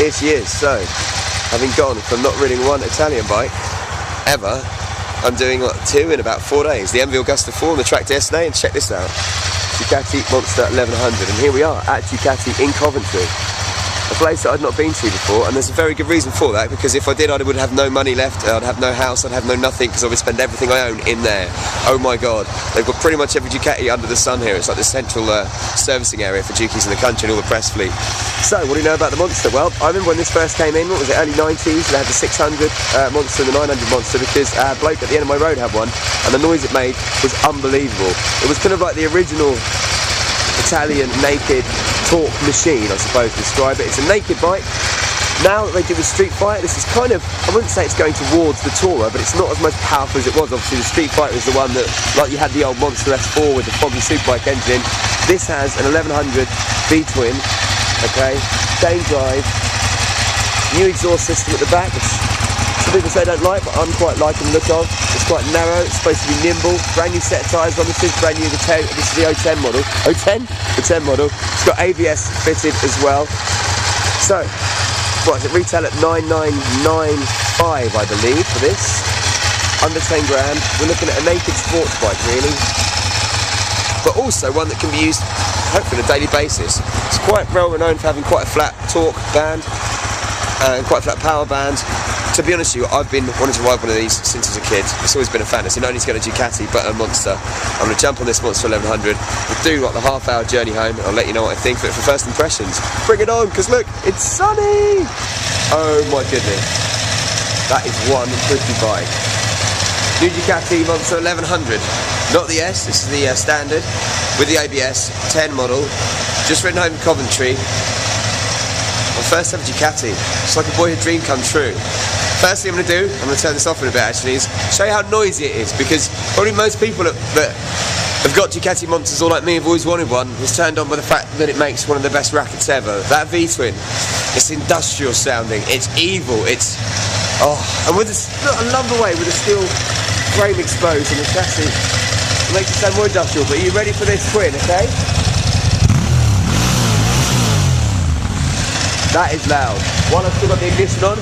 It's years. So, having gone from not riding one Italian bike ever, I'm doing like 2 in about 4 days. The MV Augusta 4 on the track to yesterday, and check this out. Ducati Monster 1100, and here we are at Ducati in Coventry. A place that I'd not been to before, and there's a very good reason for that, because if I did, I would have no money left, I'd have no house, I'd have no nothing, because I would spend everything I own in there. Oh my god, they've got pretty much every Ducati under the sun here. It's like the central servicing area for Ducatis in the country and all the press fleet. So, what do you know about the Monster? Well, I remember when this first came in, what was it, early 90s, they had the 600 Monster and the 900 Monster, because a bloke at the end of my road had one, and the noise it made was unbelievable. It was kind of like the original Italian naked torque machine, I suppose to describe it. It's a naked bike. Now that they do the Street Fighter, this is kind of, I wouldn't say it's going towards the Tourer, but it's not as much powerful as it was. Obviously the Street Fighter is the one that, like you had the old Monster S4 with the foggy superbike engine. This has an 1100 V-twin, okay, same drive, new exhaust system at the back, which some people say I don't like, but I'm quite liking the look of. It's quite narrow, it's supposed to be nimble, brand new set of tyres on this, is brand new, this is the 010 model, 010? The 10 model. It's got ABS fitted as well. So, what does it retail at 9,995 I believe for this, under 10 grand. We're looking at a naked sports bike really, but also one that can be used hopefully on a daily basis. It's quite well renowned for having quite a flat torque band and quite a flat power band. To be honest with you, I've been wanting to ride one of these since I was a kid. It's always been a fantasy, not only to get a Ducati but a Monster. I'm going to jump on this Monster 1100, we'll do like the half-hour journey home, and I'll let you know what I think. But for first impressions, bring it on, because look, it's sunny! Oh my goodness, that is one pretty bike. New Ducati Monster 1100, not the S, this is the standard, with the ABS, 10 model, just ridden home in Coventry. My first ever Ducati, it's like a boyhood dream come true. First thing I'm going to do, I'm going to turn this off in a bit actually, is show you how noisy it is, because probably most people that have got Ducati Monsters, or like me, have always wanted one, was turned on by the fact that it makes one of the best rackets ever. That V-twin, it's industrial sounding, it's evil, it's, oh, and with this, look, I love the way with the steel frame exposed on the chassis, it makes it sound more industrial. But are you ready for this twin, okay? That is loud. While I've still got the ignition on,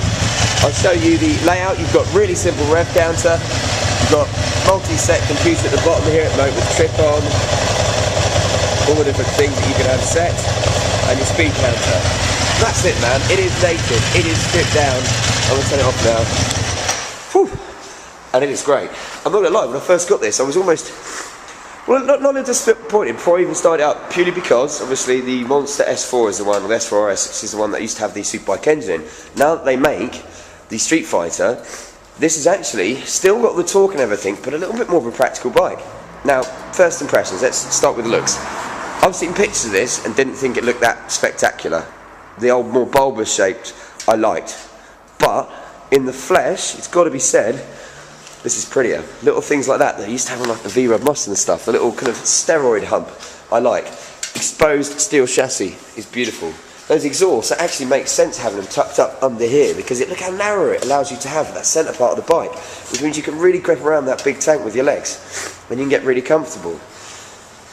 I'll show you the layout. You've got really simple rev counter. You've got multi-set computer at the bottom here at the moment with trip on, all the different things that you can have set, and your speed counter. That's it, man. It is naked. It is stripped down. I'm going to turn it off now. Whew. And it is great. I'm not going to lie, when I first got this, I was almost, well, not disappointed before I even started up, purely because, obviously, the Monster S4 is the one, or the S4RS, which is the one that used to have the superbike engine in. Now that they make the Street Fighter, this has actually still got the torque and everything, but a little bit more of a practical bike. Now, first impressions, let's start with the looks. I've seen pictures of this and didn't think it looked that spectacular. The old, more bulbous shaped, I liked. But, in the flesh, it's got to be said, this is prettier. Little things like that, they used to have on like the V-Rub Mustang and stuff, the little kind of steroid hump, I like. Exposed steel chassis is beautiful. Those exhausts, it actually makes sense having them tucked up under here, because look how narrow it allows you to have that centre part of the bike, which means you can really grip around that big tank with your legs, and you can get really comfortable.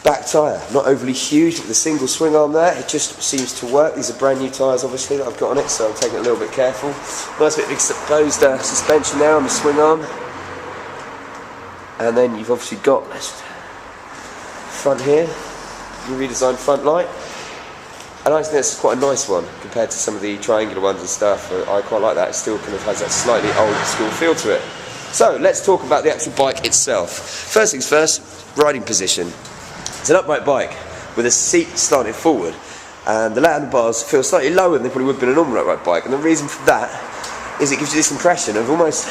Back tyre, not overly huge, with a single swing arm there, it just seems to work. These are brand new tyres obviously that I've got on it, so I'm taking it a little bit careful. Nice bit of exposed suspension there on the swing arm. And then you've obviously got this front here, your redesigned front light. And I think that's quite a nice one compared to some of the triangular ones and stuff. I quite like that, it still kind of has that slightly old school feel to it. So let's talk about the actual bike itself. First things first, riding position. It's an upright bike with a seat slanted forward, and the handlebars feel slightly lower than they probably would have been a normal upright bike. And the reason for that is it gives you this impression of almost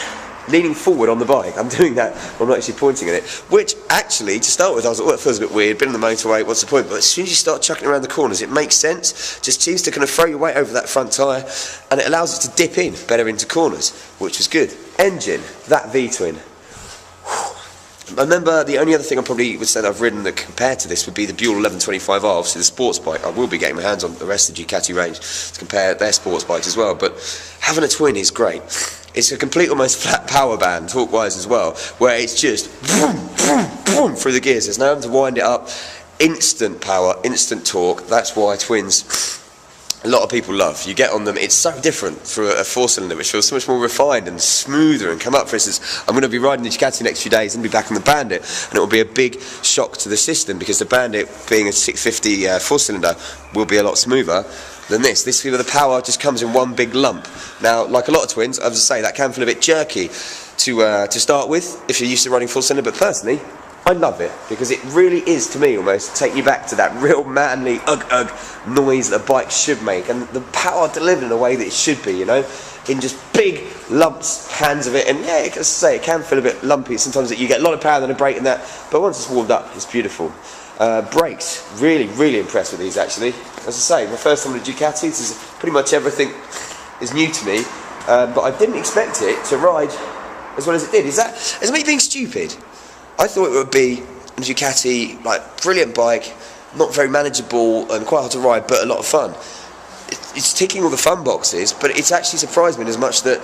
leaning forward on the bike. I'm doing that, I'm not actually pointing at it, which actually, to start with, I was like, well, it feels a bit weird, been on the motorway, what's the point? But as soon as you start chucking around the corners, it makes sense. Just seems to kind of throw your weight over that front tyre, and it allows it to dip in better into corners, which was good. Engine, that V-twin. I remember the only other thing I probably would say that I've ridden that compared to this would be the Buell 1125R, obviously the sports bike. I will be getting my hands on the rest of the Ducati range to compare their sports bikes as well, but having a twin is great. It's a complete almost flat power band, torque-wise as well, where it's just vroom, vroom, vroom through the gears. There's no having to wind it up. Instant power, instant torque. That's why twins a lot of people love. You get on them, it's so different for a 4-cylinder, which feels so much more refined and smoother and come up. For instance, I'm going to be riding the Ducati next few days and be back on the Bandit, and it will be a big shock to the system because the Bandit, being a 650 4-cylinder, will be a lot smoother than this. This feel of the power just comes in one big lump. Now, like a lot of twins, as I say, that can feel a bit jerky to start with if you're used to riding 4-cylinder, but personally, I love it because it really is, to me, almost take you back to that real manly ugh noise that a bike should make, and the power delivered in a way that it should be, you know, in just big lumps, hands of it. And yeah, as I say, it can feel a bit lumpy sometimes. That you get a lot of power than a brake in that, but once it's warmed up, it's beautiful. Brakes, really impressed with these actually. As I say, my first time with Ducati, this is pretty much everything is new to me, but I didn't expect it to ride as well as it did. Is it me being stupid? I thought it would be a Ducati, like, brilliant bike, not very manageable and quite hard to ride, but a lot of fun. It's ticking all the fun boxes, but it's actually surprised me as much that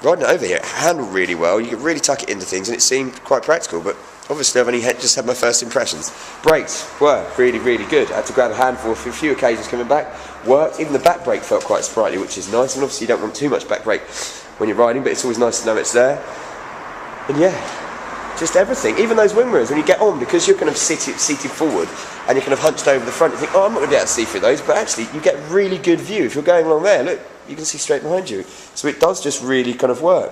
riding it over here, it handled really well. You could really tuck it into things, and it seemed quite practical. But obviously, I've only just had my first impressions. Brakes were really good. I had to grab a handful for a few occasions coming back. Worked. Even the back brake felt quite sprightly, which is nice. And obviously, you don't want too much back brake when you're riding, but it's always nice to know it's there. And yeah, just everything, even those wing mirrors, when you get on, because you're kind of seated forward and you're kind of hunched over the front, you think, oh, I'm not going to be able to see through those, but actually you get really good view. If you're going along there, look, you can see straight behind you. So it does just really kind of work.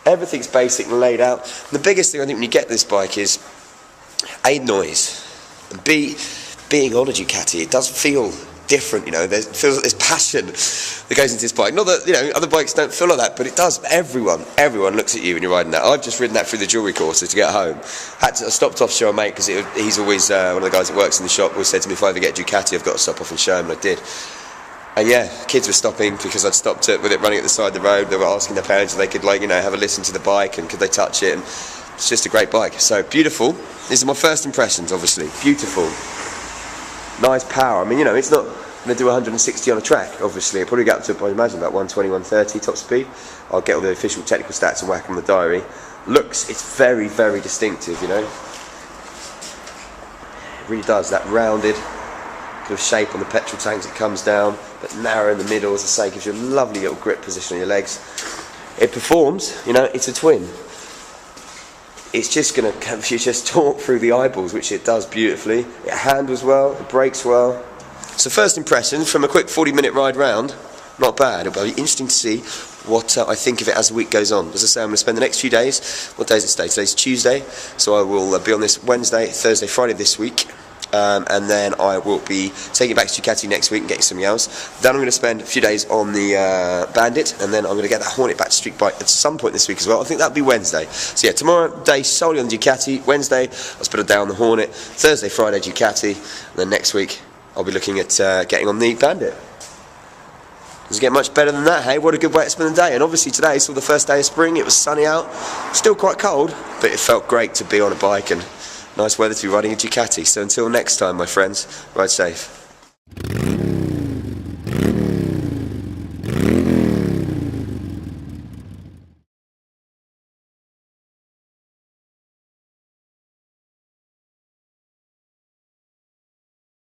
Everything's basic and laid out. And the biggest thing I think when you get this bike is A, noise, and B, being on a Ducati, it does feel different, you know. Feels like there's passion that goes into this bike. Not that, you know, other bikes don't feel like that, but it does. Everyone looks at you when you're riding that. I've just ridden that through the jewellery courses to get home. I stopped off to show a mate because he's always one of the guys that works in the shop. Always said to me, if I ever get a Ducati, I've got to stop off and show him, and I did. And yeah, kids were stopping because I'd stopped it with it running at the side of the road. They were asking their parents if they could, like, you know, have a listen to the bike and could they touch it. And it's just a great bike. So beautiful. These are my first impressions, obviously. Beautiful. Nice power. I mean, you know, it's not going to do 160 on a track, obviously. It'll probably get up to, I imagine, about 120, 130 top speed. I'll get all the official technical stats and whack on the diary. Looks, it's very distinctive, you know. It really does. That rounded kind of shape on the petrol tanks, it comes down, but narrow in the middle, as I say, gives you a lovely little grip position on your legs. It performs, you know, it's a twin. It's just going to have you just talk through the eyeballs, which it does beautifully. It handles well, it brakes well. So first impressions from a quick 40-minute ride round, not bad. It'll be interesting to see what I think of it as the week goes on. As I say, I'm going to spend the next few days. What day is it today? Today's Tuesday, so I will be on this Wednesday, Thursday, Friday this week. And then I will be taking it back to Ducati next week and getting something else. Then I'm going to spend a few days on the Bandit, and then I'm going to get that Hornet back to street bike at some point this week as well. I think that'll be Wednesday. So yeah, tomorrow day solely on Ducati. Wednesday I'll spend a day on the Hornet. Thursday, Friday Ducati, and then next week I'll be looking at getting on the Bandit. Does it get much better than that, hey? What a good way to spend the day. And obviously today saw the first day of spring. It was sunny out, still quite cold, but it felt great to be on a bike and nice weather to be riding a Ducati. So until next time, my friends, ride safe.